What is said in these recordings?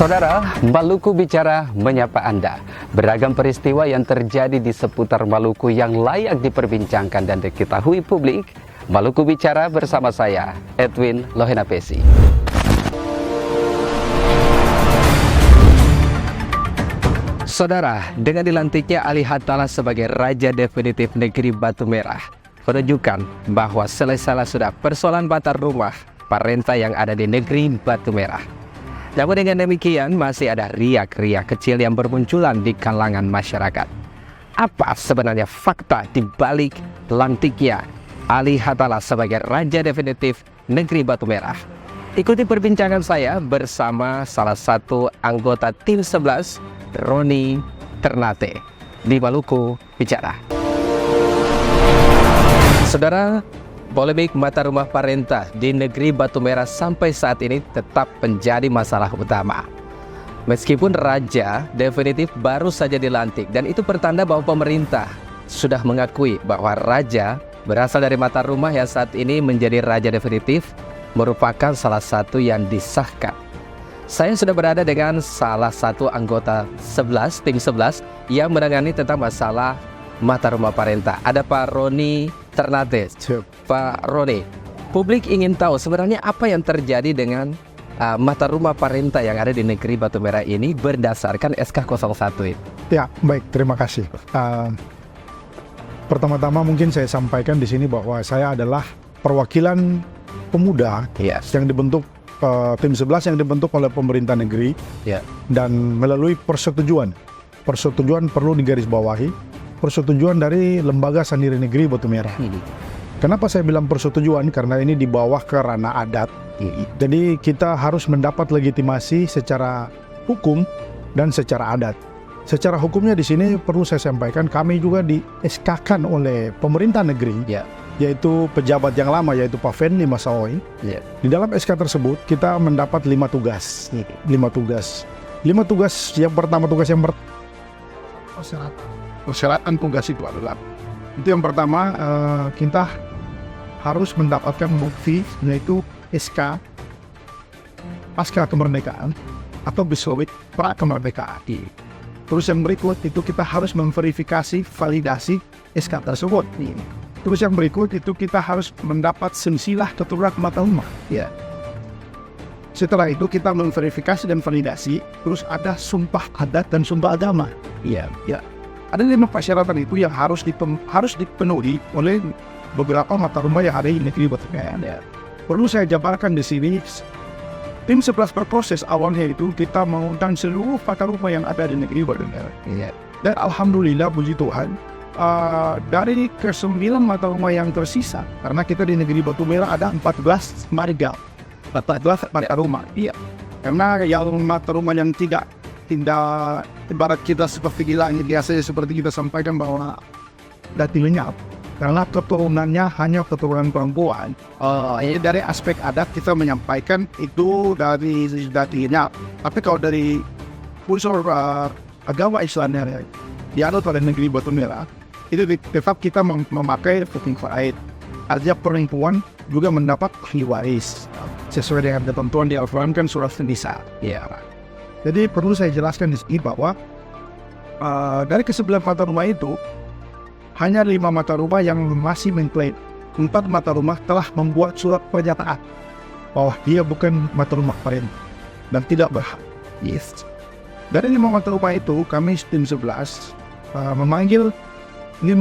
Saudara, Maluku Bicara menyapa Anda. Beragam peristiwa yang terjadi di seputar Maluku yang layak diperbincangkan dan diketahui publik. Maluku Bicara bersama saya, Edwin Lohenapesi. Saudara, dengan dilantiknya Ali Hatala sebagai Raja Definitif Negeri Batu Merah, menunjukkan bahwa selesai sudah persoalan batar rumah parenta yang ada di Negeri Batu Merah. Namun dengan demikian masih ada riak-riak kecil yang bermunculan di kalangan masyarakat. Apa sebenarnya fakta di balik lantiknya Ali Hatala sebagai Raja Definitif Negeri Batu Merah? Ikuti perbincangan saya bersama salah satu anggota tim 11, Roni Ternate, di Maluku Bicara. Saudara, polemik mata rumah parenta di Negeri Batu Merah sampai saat ini tetap menjadi masalah utama. Meskipun Raja Definitif baru saja dilantik, dan itu pertanda bahwa pemerintah sudah mengakui bahwa Raja berasal dari mata rumah yang saat ini menjadi Raja Definitif merupakan salah satu yang disahkan. Saya sudah berada dengan salah satu anggota 11, tim 11 yang menangani tentang masalah mata rumah parenta. Ada Pak Roni Ternate. Pak Roni, publik ingin tahu sebenarnya apa yang terjadi dengan mata rumah parenta yang ada di Negeri Batu Merah ini berdasarkan SK01 itu. Ya, baik, terima kasih. Pertama-tama mungkin saya sampaikan di sini bahwa saya adalah perwakilan pemuda yang dibentuk tim 11 yang dibentuk oleh pemerintah negeri dan melalui persetujuan perlu digarisbawahi, persetujuan dari Lembaga Sendiri Negeri Batu Merah. Kenapa saya bilang persetujuan? Karena ini di bawah ke ranah adat. Jadi kita harus mendapat legitimasi secara hukum dan secara adat. Secara hukumnya di sini perlu saya sampaikan, kami juga di SK-kan oleh pemerintah negeri, yaitu pejabat yang lama, yaitu Pak Fenli Masaoi. Di dalam SK tersebut kita mendapat 5 tugas. 5 tugas. Yang pertama, persyaratan tugas itu adalah, itu yang pertama, kita harus mendapatkan bukti, yaitu SK pasca kemerdekaan atau biswit pra kemerdekaan. Terus yang berikut itu kita harus memverifikasi validasi SK tersebut. Terus yang berikut itu kita harus mendapat silsilah keturunan mata rumah. Setelah itu kita memverifikasi dan validasi, terus ada sumpah adat dan sumpah agama. Ada 5 persyaratan itu yang harus dipenuhi oleh beberapa mata rumah yang ada di Negeri Batu Merah. Perlu saya jabarkan di sini, tim 11 berproses awalnya itu kita mengundang seluruh mata rumah yang ada di Negeri Batu Merah. Dan alhamdulillah, puji Tuhan, dari ke-9 mata rumah yang tersisa, karena kita di Negeri Batu Merah ada 14 marga, 14 mata rumah. Karena yang mata rumah yang tidak ibarat kita seperti gila, ini biasanya seperti kita sampaikan bahwa dati lenyap, karena keturunannya hanya keturunan perempuan. Dari aspek adat kita menyampaikan itu dari dati lenyap. Tapi kalau dari unsur agama Islamnya dianut pada Negeri Batu Merah, itu tetap kita memakai puting faid. Artinya perempuan juga mendapat ahli waris sesuai dengan ketentuan di Al-Quran kan surat An-Nisa. Jadi perlu saya jelaskan di sini bahwa dari ke-9 mata rumah itu hanya 5 mata rumah yang masih mengklaim. 4 mata rumah telah membuat surat pernyataan bahwa dia bukan mata rumah parenta dan tidak berhak. Dari 5 mata rumah itu kami tim 11 memanggil 5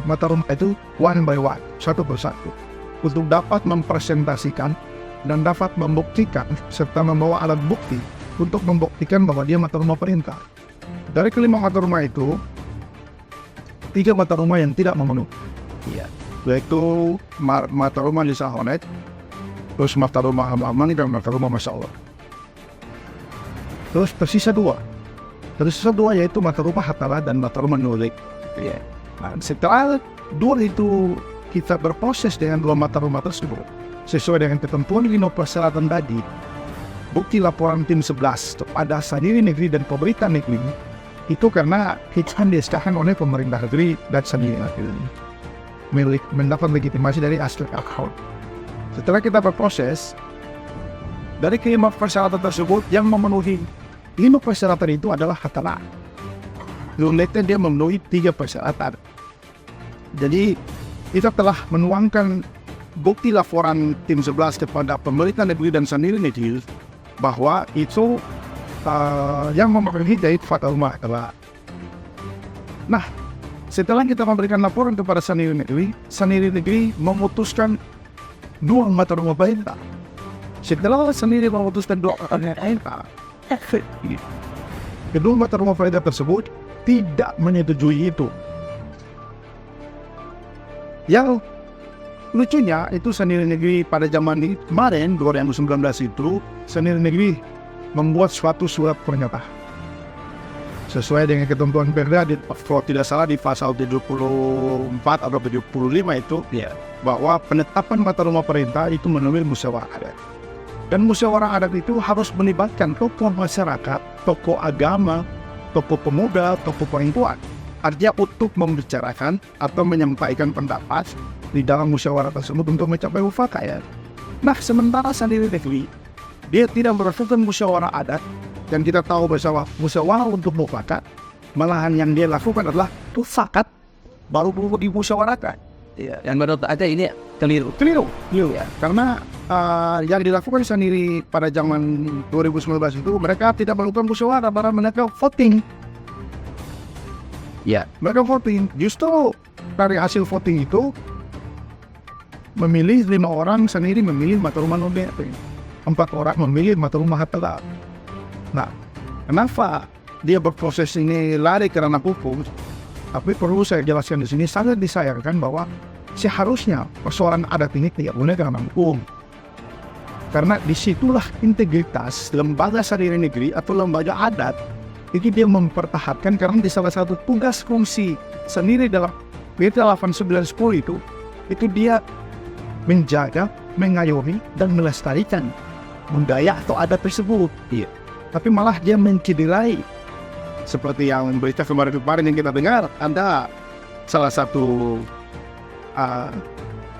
mata rumah itu one by one, satu persatu, untuk dapat mempresentasikan dan dapat membuktikan serta membawa alat bukti untuk membuktikan bahwa dia mata rumah perintah. Dari ke-5 mata rumah itu, 3 mata rumah yang tidak memenuhi, yaitu mata rumah Lisa Honet, terus mata rumah Amani, dan mata rumah Masya Allah. Terus tersisa 2 yaitu mata rumah Hatala dan mata rumah Nurik. Nah, setelah 2 itu kita berproses dengan 2 mata rumah tersebut sesuai dengan ketentuan 5 persyaratan tadi, bukti laporan tim 11 kepada Sendiri Negeri dan pemerintah negeri itu karena kita disahkan oleh pemerintah negeri dan Sendiri Negeri mendapat legitimasi dari aspek akal. Setelah kita berproses, dari kelima persyaratan tersebut yang memenuhi 5 persyaratan itu adalah hatala. Luneta dia memenuhi 3 persyaratan. Jadi kita telah menuangkan bukti laporan tim 11 kepada pemerintah negeri dan sendiri negeri bahwa itu yang memenuhi dari fatwa rumah adalah. Nah, setelah kita memberikan laporan kepada sendiri negeri memutuskan 2 mata rumah perintah. Setelah sendiri memutuskan 2 mata rumah perintah, kedua mata rumah perintah tersebut tidak menyetujui itu. Yang lucunya itu sendiri negeri pada zaman kemarin 2019 itu sendiri negeri membuat suatu surat pernyataan sesuai dengan ketentuan Perda kalau tidak salah di pasal 74 atau 75 itu bahwa penetapan mata rumah perintah itu melalui musyawarah adat. Dan musyawarah adat itu harus melibatkan tokoh masyarakat, tokoh agama, tokoh pemuda, tokoh perempuan. Artinya untuk membicarakan atau menyampaikan pendapat di dalam musyawarah tersebut untuk mencapai mufakat. Nah, sementara sendiri negeri dia tidak melakukan musyawarah adat, dan kita tahu bahwa musyawarah untuk mufakat, malahan yang dia lakukan adalah mufakat baru dimusyawarahkan. Ya, yang menurut Anda ini keliru. Ya. Karena yang dilakukan sendiri pada zaman 2019 itu mereka tidak melakukan musyawarah, karena mereka voting. Ya, Mereka voting. Justru dari hasil voting itu memilih 5 orang sendiri memilih mata rumah non-BRT, 4 orang memilih mata rumah hatala. Nah, kenapa dia berproses ini lari karena hukum? Tapi perlu saya jelaskan di sini, sangat disayangkan bahwa seharusnya persoalan adat ini tidak boleh karena hukum. Karena disitulah integritas lembaga sendiri negeri atau lembaga adat itu dia mempertahankan, karena di salah satu tugas fungsi sendiri dalam Perda 8910 itu dia menjaga, mengayomi, dan melestarikan budaya atau adat tersebut. Iya. Tapi malah dia mencederai. Seperti yang berita kemarin yang kita dengar, ada salah satu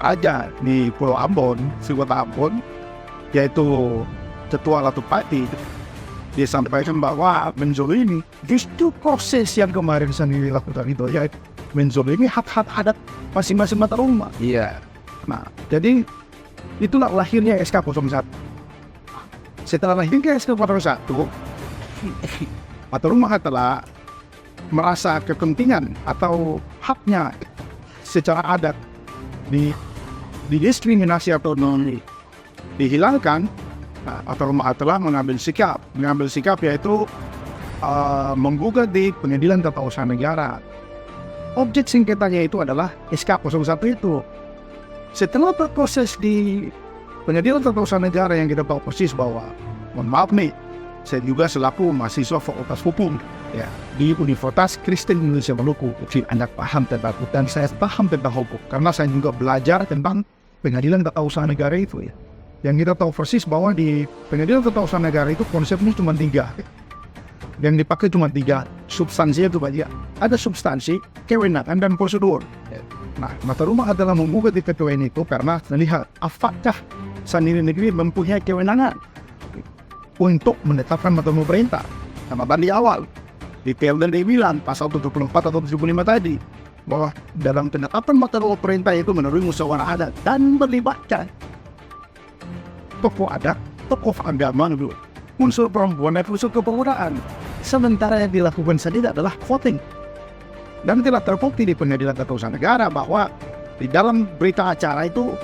raja di Pulau Ambon, Kota Ambon, yaitu Ketua Latupati. Dia sampaikan bahwa menzolimi justru proses yang kemarin sendiri lakukan itu, yaitu menzolimi hak-hak adat masing-masing mata rumah. iya. Nah, jadi itulah lahirnya SK01. Setelah lahirnya SK01, mata rumah telah merasa kepentingan atau haknya secara adat didiskriminasi atau dihilangkan. Nah, mata rumah telah mengambil sikap yaitu menggugat di Pengadilan Tata Usaha Negara. Objek sengketanya itu adalah SK01 itu. Setelah berproses di Pengadilan Tata Usaha Negara yang kita tahu persis bahwa, mohon maaf nih, saya juga selaku mahasiswa Fakultas Hukum ya di Universitas Kristen Indonesia Maluku, mungkin Anda paham tentang hukum dan saya paham tentang hukum karena saya juga belajar tentang Pengadilan Tata Usaha Negara itu ya. Yang kita tahu persis bahwa di Pengadilan Tata Usaha Negara itu konsepnya cuma 3. Yang dipakai cuma 3, substansinya itu banyak. Ada substansi, kewenangan, dan prosedur. Nah, mata rumah adalah menggugat di PTUN itu karena melihat apakah sendiri negeri mempunyai kewenangan untuk menetapkan mata rumah perintah. Sama tadi awal, di Perda bilang pasal 74 atau 75 tadi, bahwa dalam penetapan mata rumah perintah itu melalui musyawarah adat dan melibatkan tokoh adat, tokoh agama, unsur perempuan dan unsur kepemudaan. Sementara yang dilakukan sendiri adalah voting. Dan telah terbukti di Pengadilan Tata Usaha Negara bahwa di dalam berita acara itu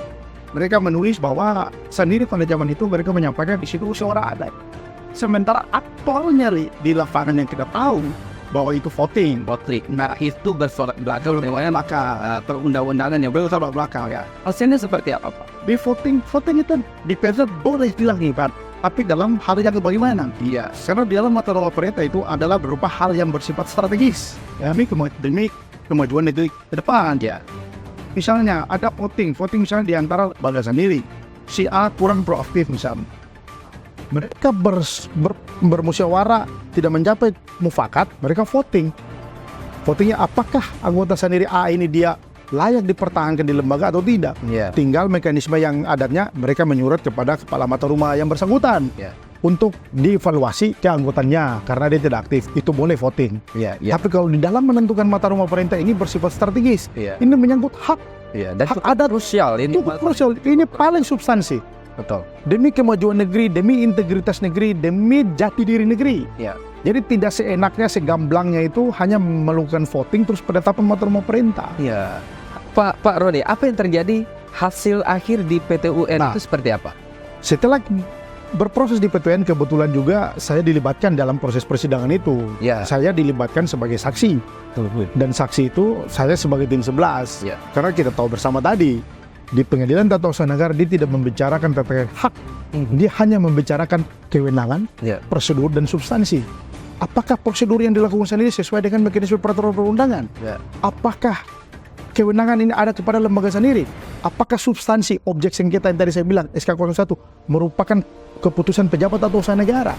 mereka menulis bahwa sendiri pada zaman itu mereka menyampaikan di situ musyawarah adat. Sementara aktualnya di lapangan yang kita tahu bahwa itu voting. Nah, itu bersorak belakang dengan maka perundang-undangan yang bersorak belakang ya. Hasilnya seperti apa, Pak? Di voting itu di Perda boleh dilakukan, tapi dalam hal yang bagaimana? Iya. Karena di dalam mata rumah perintah itu adalah berupa hal yang bersifat strategis. Ya, demi kemajuan itu ke depan. Ya. Misalnya ada voting misalnya di antara lembaga sendiri. Si A kurang proaktif misalnya. Mereka bermusyawarah tidak mencapai mufakat, mereka voting. Votingnya apakah anggota sendiri A ini dia layak dipertahankan di lembaga atau tidak? Yeah. Tinggal mekanisme yang adanya mereka menyurat kepada kepala mata rumah yang bersangkutan. Yeah. untuk dievaluasi keanggotaannya karena dia tidak aktif, itu boleh voting. Iya. Tapi kalau di dalam menentukan mata rumah perintah ini bersifat strategis, Iya. ini menyangkut hak Iya. Dan hak cukup adat, krusial ini. cukup krusial, ini paling substansi Betul. demi kemajuan negeri, demi integritas negeri, demi jati diri negeri. Iya. Jadi tidak seenaknya, segamblangnya itu hanya melakukan voting terus penetapan mata rumah perintah. Iya. Pak Roni, apa yang terjadi hasil akhir di PT UN Nah. itu seperti apa? Setelah berproses di PTN, kebetulan juga saya dilibatkan dalam proses persidangan itu. Ya. Saya dilibatkan sebagai saksi, dan saksi itu saya sebagai tim 11. Ya. Karena kita tahu bersama tadi, di Pengadilan Tata Usaha Negara dia tidak membicarakan terkait hak, dia hanya membicarakan kewenangan, Ya. prosedur dan substansi. Apakah prosedur yang dilakukan sendiri sesuai dengan mekanisme peraturan perundangan? Ya. Apakah kewenangan ini ada kepada lembaga sendiri? Apakah substansi objek sengketa yang tadi saya bilang SK01 merupakan keputusan pejabat atau usaha negara?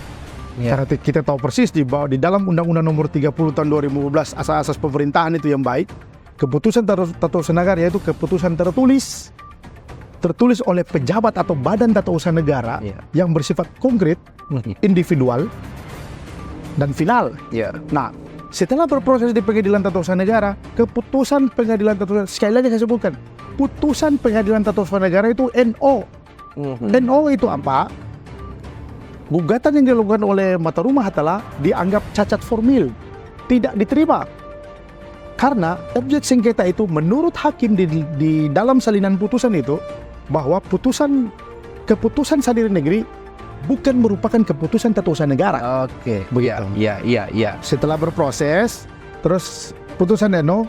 Ya. Karena kita tahu persis di dalam Undang-Undang Nomor 30 Tahun 2015 asas-asas pemerintahan itu yang baik, keputusan tata usaha negara yaitu keputusan tertulis oleh pejabat atau badan tata usaha negara Ya. yang bersifat konkret, individual, dan final. Ya. Nah, setelah berproses di Pengadilan Tata Usaha Negara, keputusan Pengadilan Tata Usaha, sekali lagi saya sebutkan, putusan Pengadilan Tata Usaha Negara itu NO. NO itu apa? Gugatan yang dilakukan oleh Mata Rumah Hatala dianggap cacat formil, tidak diterima. Karena objek sengketa itu menurut hakim di dalam salinan putusan itu, bahwa keputusan sendiri negeri bukan merupakan keputusan tata usaha negara. Oke. Begitu. Iya. Setelah berproses, terus putusan NO,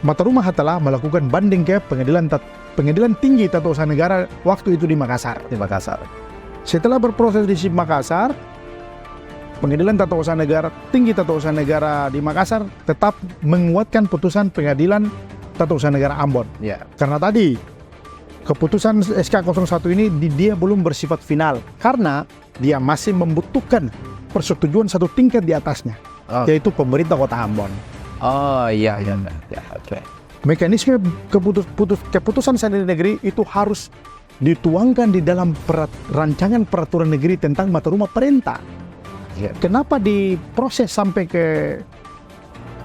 Mata Rumah Hatala melakukan banding ke Pengadilan Tinggi Tata Usaha Negara waktu itu di Makassar. Di Makassar. Setelah berproses di Makassar, Pengadilan Tata Usaha Negara Tinggi Tata Usaha Negara di Makassar tetap menguatkan putusan Pengadilan Tata Usaha Negara Ambon. Ya. Karena tadi keputusan SK01 ini dia belum bersifat final karena dia masih membutuhkan persetujuan satu tingkat di atasnya, yaitu pemerintah Kota Ambon. Oh iya. Oke. Mekanisme keputusan sendiri negeri itu harus dituangkan di dalam rancangan peraturan negeri tentang mata rumah perintah. Ya. Kenapa diproses sampai ke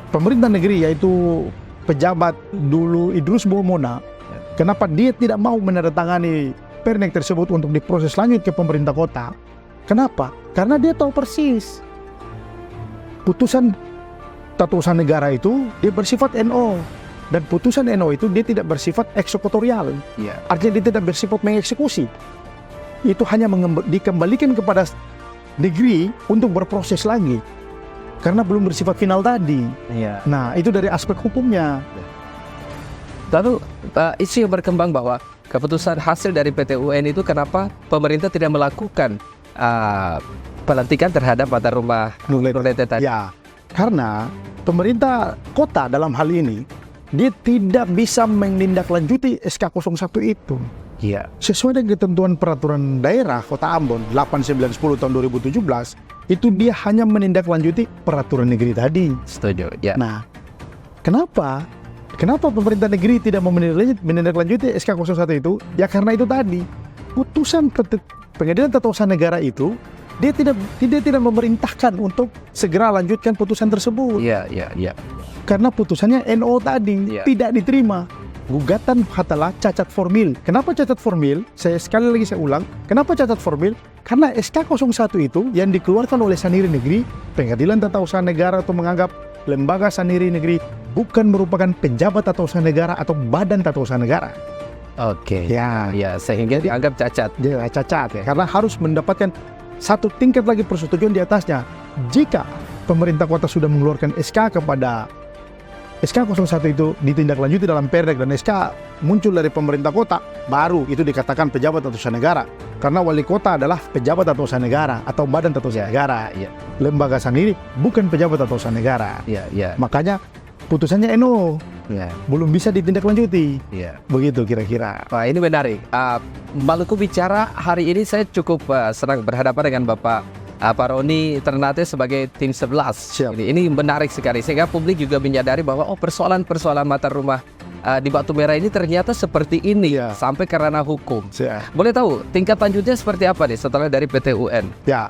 pemerintah negeri, yaitu pejabat dulu Idrus Bomona? Kenapa dia tidak mau menandatangani pernek tersebut untuk diproses lanjut ke pemerintah kota? Kenapa? Karena dia tahu persis putusan tata usaha negara itu dia bersifat NO, dan putusan NO itu dia tidak bersifat eksekutorial. Iya. Artinya dia tidak bersifat mengeksekusi. Itu hanya dikembalikan kepada negeri untuk berproses lagi karena belum bersifat final tadi. Iya. Nah, itu dari aspek hukumnya. Lalu isu yang berkembang bahwa keputusan hasil dari PT UN itu kenapa pemerintah tidak melakukan pelantikan terhadap mata rumah Nurlete tadi? Ya, karena pemerintah kota dalam hal ini dia tidak bisa menindaklanjuti SK01 itu. Iya. Sesuai dengan ketentuan peraturan daerah Kota Ambon 8910 tahun 2017, itu dia hanya menindaklanjuti peraturan negeri tadi. Setuju. Ya. Nah, kenapa pemerintah negeri tidak mau menindaklanjuti SK01 itu? Ya karena itu tadi, putusan Pengadilan Tata Usaha Negara itu dia tidak memerintahkan untuk segera lanjutkan putusan tersebut. Iya. Karena putusannya NO tadi tidak diterima. Gugatan Hatala cacat formil. Kenapa cacat formil? Sekali lagi saya ulang. Kenapa cacat formil? Karena SK01 itu yang dikeluarkan oleh Sandiri Negeri, Pengadilan Tata Usaha Negara itu menganggap lembaga Sandiri Negeri bukan merupakan pejabat tata usaha negara atau badan tata usaha negara. Oke. Ya. Ya, sehingga dianggap cacat. Dia cacat ya. Karena harus mendapatkan satu tingkat lagi persetujuan di atasnya. Jika pemerintah kota sudah mengeluarkan SK kepada SK01 itu ditindaklanjuti dalam perda dan SK muncul dari pemerintah kota, baru itu dikatakan pejabat tata usaha negara. Karena wali kota adalah pejabat tata usaha negara atau badan tata usaha negara. Iya. Lembaga sendiri bukan pejabat tata usaha negara. Iya. Makanya putusannya NO, belum bisa ditindaklanjuti. Iya. Begitu kira-kira. Wah, ini menarik. Maluku Bicara hari ini saya cukup senang berhadapan dengan Bapak Pak Roni Ternate sebagai tim 11. Siap. Ini menarik sekali sehingga publik juga menyadari bahwa persoalan-persoalan mata rumah di Batu Merah ini ternyata seperti ini Iya. sampai ke ranah hukum. Ya. Boleh tahu tingkat lanjutnya seperti apa nih setelah dari PT UN? Ya,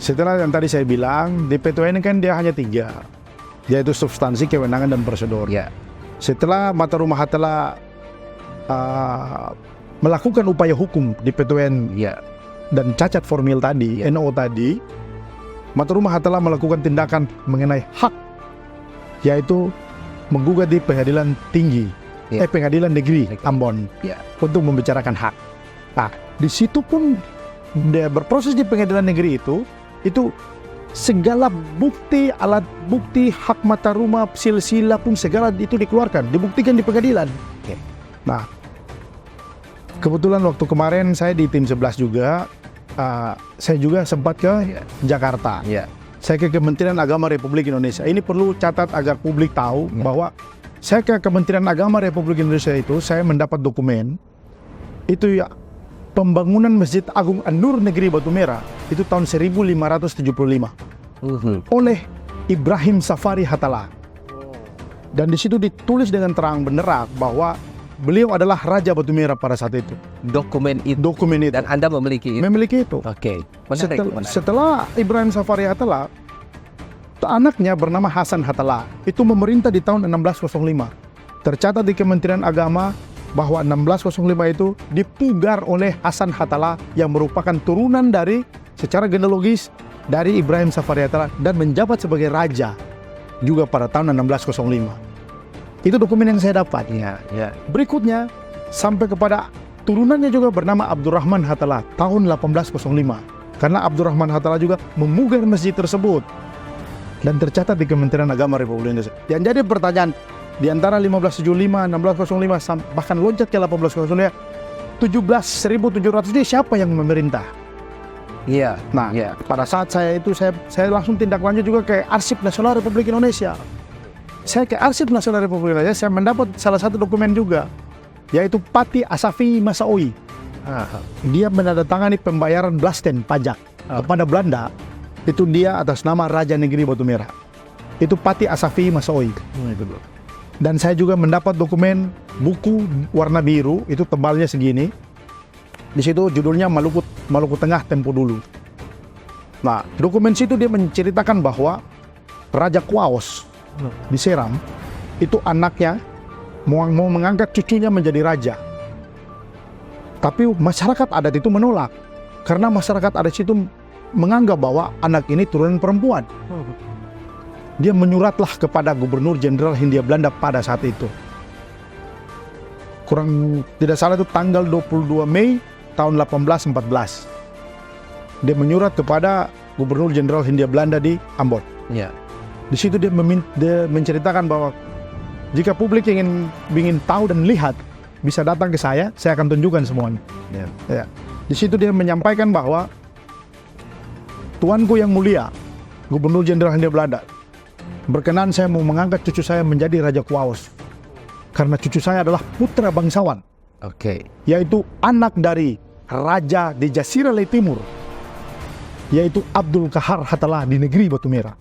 setelah yang tadi saya bilang, di PT UN kan dia hanya 3, yaitu substansi, kewenangan, dan prosedur. Ya. Setelah Mata Rumah Hatala melakukan upaya hukum di PT UN Ya. dan cacat formil tadi, Ya. NO tadi, Mata Rumah Hatala melakukan tindakan mengenai hak, yaitu menggugat di pengadilan tinggi, Ya. pengadilan negeri Ambon, Ya. untuk membicarakan hak. Nah, di situ pun dia berproses di pengadilan negeri itu segala bukti, alat bukti, hak mata rumah, silsilah pun segala itu dikeluarkan, dibuktikan di pengadilan. Oke. Nah, kebetulan waktu kemarin saya di tim 11 juga, saya juga sempat ke Jakarta. Ya. Saya ke Kementerian Agama Republik Indonesia. Ini perlu catat agar publik tahu bahwa saya ke Kementerian Agama Republik Indonesia itu, saya mendapat dokumen itu ya, pembangunan Masjid Agung An-Nur Negeri Batu Merah itu tahun 1575 oleh Ibrahim Safari Hatala. Dan di situ ditulis dengan terang benderang bahwa beliau adalah Raja Batu Merah pada saat itu. Dokumen itu. Dokumen itu. Dan Anda memiliki itu? Memiliki itu. Oke. Menarik, menarik. Setelah Ibrahim Safari Hatala, anaknya bernama Hasan Hatala itu memerintah di tahun 1605. Tercatat di Kementerian Agama bahwa 1605 itu dipugar oleh Hasan Hatala yang merupakan turunan dari secara genealogis dari Ibrahim Safari Hatala dan menjabat sebagai raja juga pada tahun 1605. Itu dokumen yang saya dapat. Ya, ya. Berikutnya sampai kepada turunannya juga bernama Abdurrahman Hatala tahun 1805. Karena Abdurrahman Hatala juga memugar masjid tersebut dan tercatat di Kementerian Agama Republik Indonesia. Yang jadi pertanyaan, di antara 1575, 1605 bahkan loncat ke 1805, 17.700 ini siapa yang memerintah? Iya. Nah, Iya. pada saat saya itu saya langsung tindak lanjut juga ke Arsip Nasional Republik Indonesia. Saya ke Arsip Nasional Republik Indonesia, saya mendapat salah satu dokumen juga, yaitu Pati Asafi Masaoui. Dia menandatangani pembayaran blasten pajak kepada Belanda. Itu dia atas nama Raja Negeri Batu Merah. Itu Pati Asafi Masaoui. Dan saya juga mendapat dokumen buku warna biru, itu tebalnya segini. Di situ judulnya Maluku Tengah Tempo Dulu. Nah, dokumen situ dia menceritakan bahwa Raja Kuaos di Seram itu anaknya mau mengangkat cucunya menjadi raja. Tapi masyarakat adat itu menolak karena masyarakat adat itu menganggap bahwa anak ini turunan perempuan. Dia menyuratlah kepada Gubernur Jenderal Hindia Belanda pada saat itu. Kurang tidak salah itu tanggal 22 Mei tahun 1814. Dia menyurat kepada Gubernur Jenderal Hindia Belanda di Ambon. Ya. Di situ dia menceritakan bahwa jika publik ingin tahu dan lihat, bisa datang ke saya akan tunjukkan semuanya. Ya. Di situ dia menyampaikan bahwa Tuanku yang mulia, Gubernur Jenderal Hindia Belanda, berkenan saya mau mengangkat cucu saya menjadi Raja Kuaos. Karena cucu saya adalah putra bangsawan. Oke. Yaitu anak dari Raja di Jasirah Lei Timur, yaitu Abdul Kahar Hatala di negeri Batu Merah.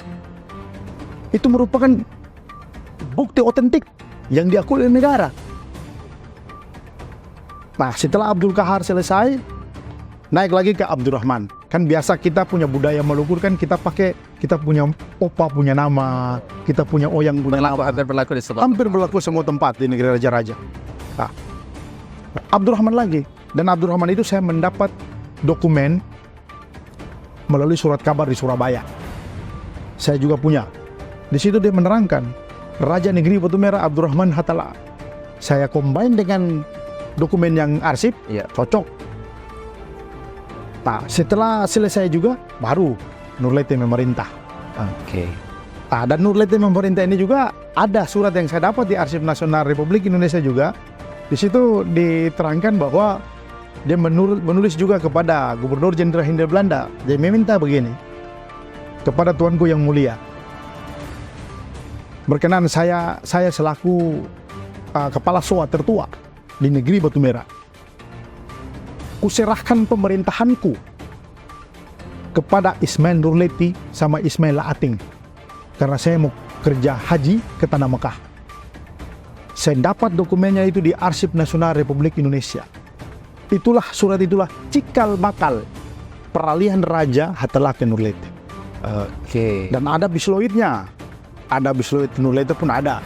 Itu merupakan bukti otentik yang diakui oleh negara. Nah, setelah Abdul Kahar selesai, naik lagi ke Abdurrahman. Kan biasa kita punya budaya Maluku kan kita punya opa punya nama, kita punya oyang punya nama. Hampir berlaku di semua. Hampir berlaku semua tempat di negeri raja-raja. Nah, Abdurrahman lagi. Dan Abdurrahman itu saya mendapat dokumen melalui surat kabar di Surabaya. Saya juga punya. Di situ dia menerangkan Raja Negeri Batu Merah Abdurrahman Hatala. Saya combine dengan dokumen yang arsip, Ya. cocok. Nah, setelah selesai juga baru Nurlete memerintah. Oke. Nah, dan Nurlete memerintah ini juga ada surat yang saya dapat di Arsip Nasional Republik Indonesia juga. Di situ diterangkan bahwa dia menulis juga kepada Gubernur Jenderal Hindia Belanda. Dia meminta begini, kepada Tuanku yang mulia, berkenan saya selaku kepala SOA tertua di negeri Batu Merah, kuserahkan pemerintahanku kepada Ismail Nurleti sama Ismail Laating karena saya mau kerja haji ke Tanah Mekah. Saya dapat dokumennya itu di Arsip Nasional Republik Indonesia. Surat itulah cikal bakal peralihan Raja Hattelah ke Nurlete. Oke. Dan ada bisloidnya. Ada bisloid Nurlete pun ada.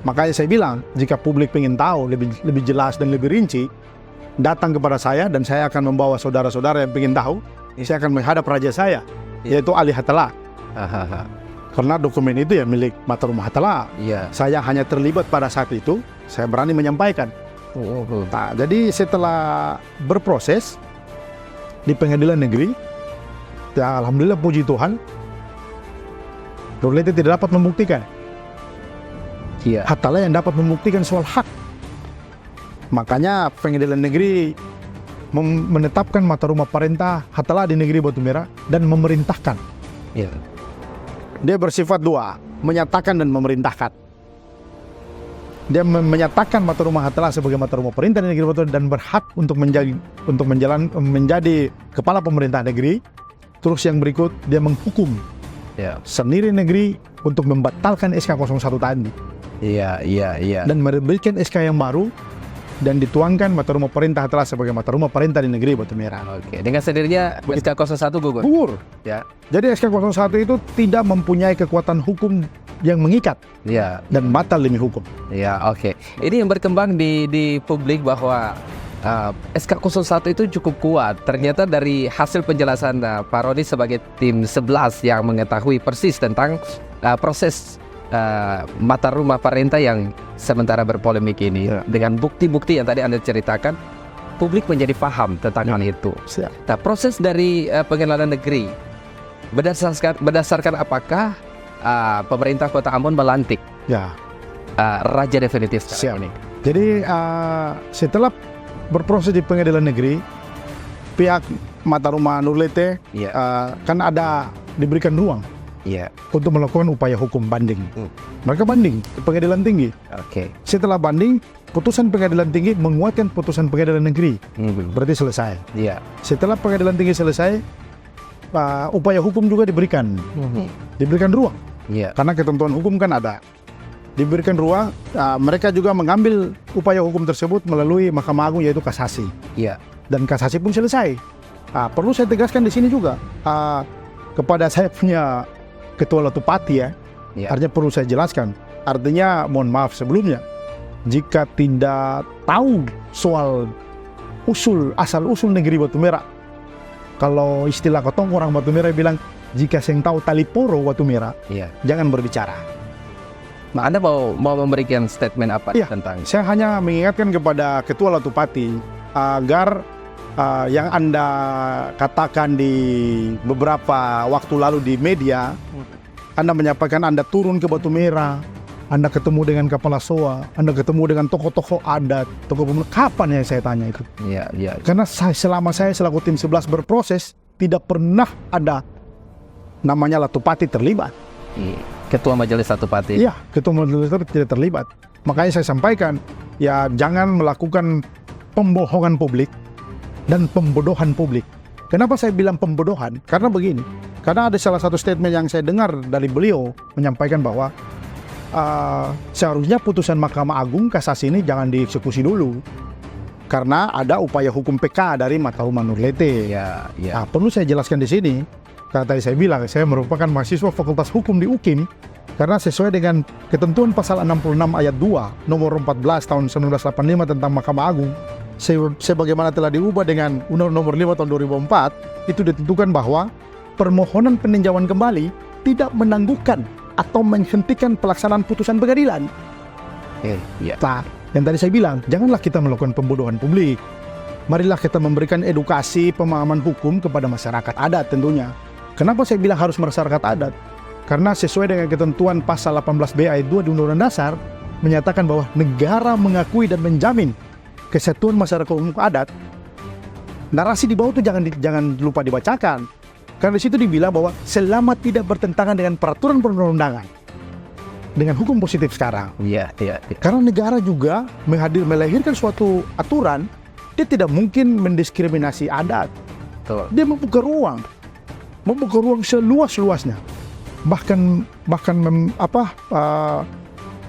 Makanya saya bilang, jika publik pengen tahu lebih jelas dan lebih rinci, datang kepada saya dan saya akan membawa saudara-saudara yang pengen tahu. Saya akan menghadap raja saya, yaitu Ali Hattelah. Karena dokumen itu ya milik Mata Rumah Hattelah. Iya. Saya hanya terlibat pada saat itu, saya berani menyampaikan. Nah, jadi setelah berproses di pengadilan negeri, ya alhamdulillah puji Tuhan, Nurlete tidak dapat membuktikan. Iya. Hattelah yang dapat membuktikan soal hak. Makanya pengadilan negeri menetapkan Mata Rumah Parenta Hattelah di negeri Batu Merah dan memerintahkan. Iya. Dia bersifat dua, menyatakan dan memerintahkan. Dia menyatakan Mata Rumah Hattelah sebagai Mata Rumah Perintah di negeri Batu Merah dan berhak untuk menjadi kepala pemerintah negeri. Terus yang berikut dia menghukum sendiri negeri untuk membatalkan SK 01 tadi. Iya. Dan memberikan SK yang baru dan dituangkan Mata Rumah Perintah Hattelah sebagai Mata Rumah Perintah di negeri Batu Merah. Oke. Dengan sendirinya SK 01 gugur. Ya. Jadi SK 01 itu tidak mempunyai kekuatan hukum yang mengikat dan batal demi hukum. Ya, oke. Ini yang berkembang di publik bahwa SK 01 itu cukup kuat. Ternyata dari hasil penjelasan Pak Roni sebagai tim 11 yang mengetahui persis tentang proses Mata Rumah Parenta yang sementara berpolemik ini, dengan bukti-bukti yang tadi Anda ceritakan, publik menjadi paham tentang hal itu. Nah, proses dari pengadilan negeri berdasarkan apakah pemerintah Kota Ambon melantik raja definitif sekarang ini? Jadi setelah berproses di pengadilan negeri, pihak Mata Rumah Nurlete kan ada diberikan ruang untuk melakukan upaya hukum banding. Mereka banding ke pengadilan tinggi. Setelah banding, putusan pengadilan tinggi menguatkan putusan pengadilan negeri. Berarti selesai. Setelah pengadilan tinggi selesai, upaya hukum juga diberikan. Diberikan ruang. Karena ketentuan hukum kan ada. Diberikan ruang, mereka juga mengambil upaya hukum tersebut melalui Mahkamah Agung, yaitu kasasi. Dan kasasi pun selesai. Perlu saya tegaskan di sini juga kepada saya punya Ketua Latupati artinya perlu saya jelaskan. Artinya mohon maaf sebelumnya, jika tidak tahu soal asal-usul negeri Batu Merah, kalau istilah ketong orang Batu Merah bilang, jika saya tahu tali poro Batu Merah, jangan berbicara. Nah, Anda mau memberikan statement apa tentang? Saya hanya mengingatkan kepada Ketua Latupati agar yang Anda katakan di beberapa waktu lalu di media, Anda menyampaikan Anda turun ke Batu Merah, Anda ketemu dengan Kepala SOA, Anda ketemu dengan tokoh-tokoh adat, tokoh pemuda. Kapan yang saya tanya itu? Karena selama saya selaku tim 11 berproses, tidak pernah ada namanya Latupati terlibat. Ketua Majelis Latupati. Iya, Ketua Majelis Latupati tidak terlibat. Makanya saya sampaikan, ya jangan melakukan pembohongan publik dan pembodohan publik. Kenapa saya bilang pembodohan? Karena begini, karena ada salah satu statement yang saya dengar dari beliau menyampaikan bahwa seharusnya putusan Mahkamah Agung kasasi ini jangan dieksekusi dulu karena ada upaya hukum PK dari Mata Rumah Nurlete. Nah, perlu saya jelaskan di sini. Karena tadi saya bilang, saya merupakan mahasiswa Fakultas Hukum di UKIM, karena sesuai dengan ketentuan pasal 66 ayat 2 nomor 14 tahun 1985 tentang Mahkamah Agung, sebagaimana telah diubah dengan Undang-Undang nomor 5 tahun 2004, itu ditentukan bahwa permohonan peninjauan kembali tidak menangguhkan atau menghentikan pelaksanaan putusan pengadilan. Nah, yang tadi saya bilang, janganlah kita melakukan pembodohan publik. Marilah kita memberikan edukasi pemahaman hukum kepada masyarakat adat tentunya. Kenapa saya bilang harus masyarakat adat? Karena sesuai dengan ketentuan pasal 18B ayat 2 di Undang-Undang Dasar menyatakan bahwa negara mengakui dan menjamin kesatuan masyarakat umum adat. Narasi di bawah itu jangan lupa dibacakan. Karena di situ dibilang bahwa selama tidak bertentangan dengan peraturan perundang-undangan, dengan hukum positif sekarang. Karena negara juga melahirkan suatu aturan, dia tidak mungkin mendiskriminasi adat. Dia membuka ruang seluas-luasnya. Bahkan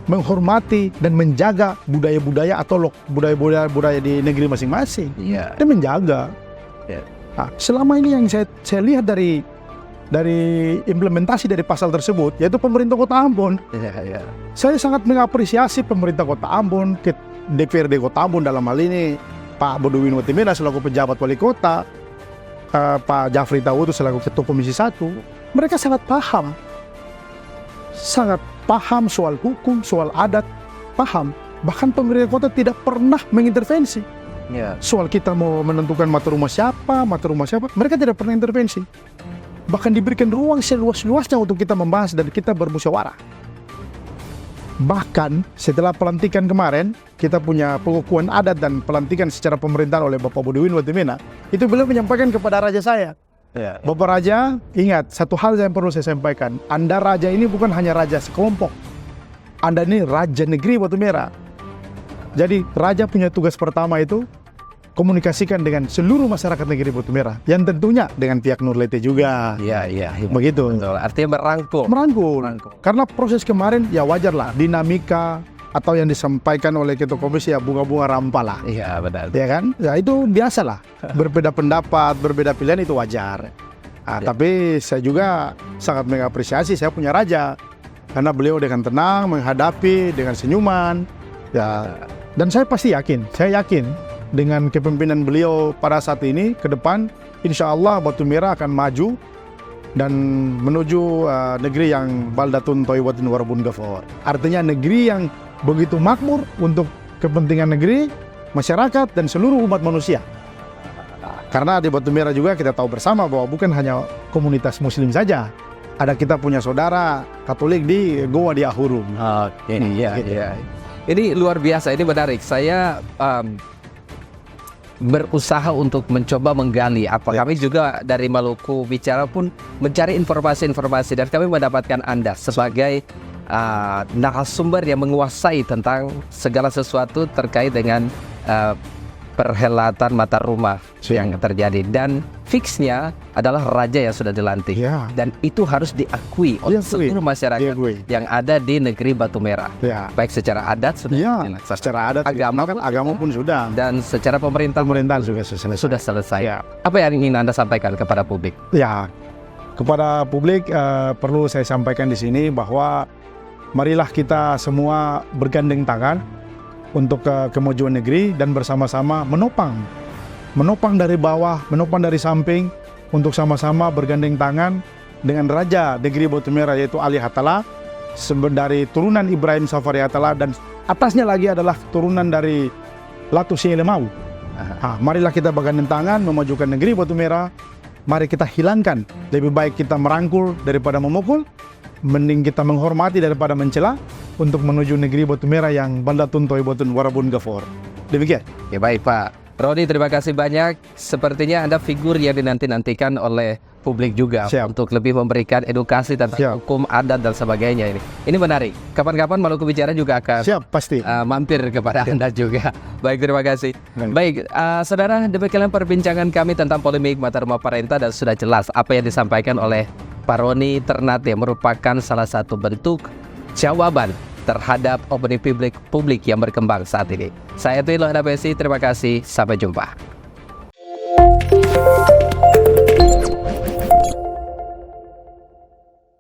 menghormati dan menjaga budaya-budaya atau budaya-budaya di negeri masing-masing. Iya. Dia menjaga. Ya. Nah, selama ini yang saya lihat dari implementasi dari pasal tersebut, yaitu pemerintah Kota Ambon, Iya. saya sangat mengapresiasi pemerintah Kota Ambon, DPRD Kota Ambon dalam hal ini Pak Bodowin Watimena selaku pejabat wali kota, Pak Jafri Tautu selaku ketua komisi 1. Mereka sangat paham soal hukum, soal adat, paham. Bahkan pemerintah kota tidak pernah mengintervensi. Iya. Soal kita mau menentukan mata rumah siapa, mereka tidak pernah intervensi. Bahkan diberikan ruang seluas-luasnya untuk kita membahas dan kita bermusyawarah. Bahkan setelah pelantikan kemarin, kita punya pengukuhan adat dan pelantikan secara pemerintahan oleh Bapak Bodowin Watimena, itu beliau menyampaikan kepada raja saya, Iya. Bapak Raja, ingat satu hal yang perlu saya sampaikan, Anda raja ini bukan hanya raja sekelompok, Anda ini raja negeri Batu Merah. Jadi raja punya tugas pertama itu komunikasikan dengan seluruh masyarakat negeri Batu Merah, yang tentunya dengan pihak Nurlete juga. Iya. Begitu. Betul. Artinya merangkul. Merangkul. Karena proses kemarin ya wajar lah, dinamika atau yang disampaikan oleh ketua komisi ya bunga-bunga rampah lah. Iya, benar. Ya kan? Ya itu biasa lah. Berbeda pendapat, berbeda pilihan itu wajar. Nah, tapi saya juga sangat mengapresiasi saya punya raja, karena beliau dengan tenang menghadapi dengan senyuman. Ya, dan saya pasti yakin, saya yakin dengan kepemimpinan beliau pada saat ini ke depan, insya Allah Batu Merah akan maju dan menuju negeri yang baldatun toibatin warabun gafor. Artinya negeri yang begitu makmur untuk kepentingan negeri, masyarakat, dan seluruh umat manusia. Karena di Batu Merah juga kita tahu bersama bahwa bukan hanya komunitas muslim saja. Ada kita punya saudara Katolik di Goa di Ahurum. Iya. Ini luar biasa, ini menarik. Saya berusaha untuk mencoba menggali kami juga dari Maluku Bicara pun mencari informasi-informasi, dan kami mendapatkan Anda sebagai narasumber yang menguasai tentang segala sesuatu terkait dengan perhelatan mata rumah yang terjadi, dan fixnya adalah raja yang sudah dilantik, dan itu harus diakui oleh seluruh masyarakat yang ada di negeri Batu Merah, baik secara adat sudah secara adat, agama pun sudah, dan secara pemerintahan sudah selesai. Apa yang ingin Anda sampaikan kepada publik? Ya, kepada publik perlu saya sampaikan di sini bahwa marilah kita semua bergandeng tangan untuk kemajuan negeri dan bersama-sama menopang dari bawah, menopang dari samping, untuk sama-sama bergandeng tangan dengan Raja negeri Batu Merah yaitu Ali Hatala, dari turunan Ibrahim Safari Hatala, dan atasnya lagi adalah turunan dari Latu Sielemau. Marilah kita bergandeng tangan memajukan negeri Batu Merah. Mari kita hilangkan, lebih baik kita merangkul daripada memukul, mending kita menghormati daripada mencela, untuk menuju negeri Batu Merah yang baldatun toibatun warabun gafor. Demikian. Ya, baik Pak Roni, terima kasih banyak. Sepertinya Anda figur yang dinanti-nantikan oleh publik juga. Untuk lebih memberikan edukasi tentang hukum, adat, dan sebagainya. Ini menarik. Kapan-kapan Maluku Bicara juga akan pasti mampir kepada Anda juga. Baik, terima kasih. Baik, saudara, demikian perbincangan kami tentang polemik mata rumah parenta, dan sudah jelas apa yang disampaikan oleh Pak Roni Ternate merupakan salah satu bentuk jawaban terhadap opini publik yang berkembang saat ini. Saya Tuilo Hadapesi, terima kasih, sampai jumpa.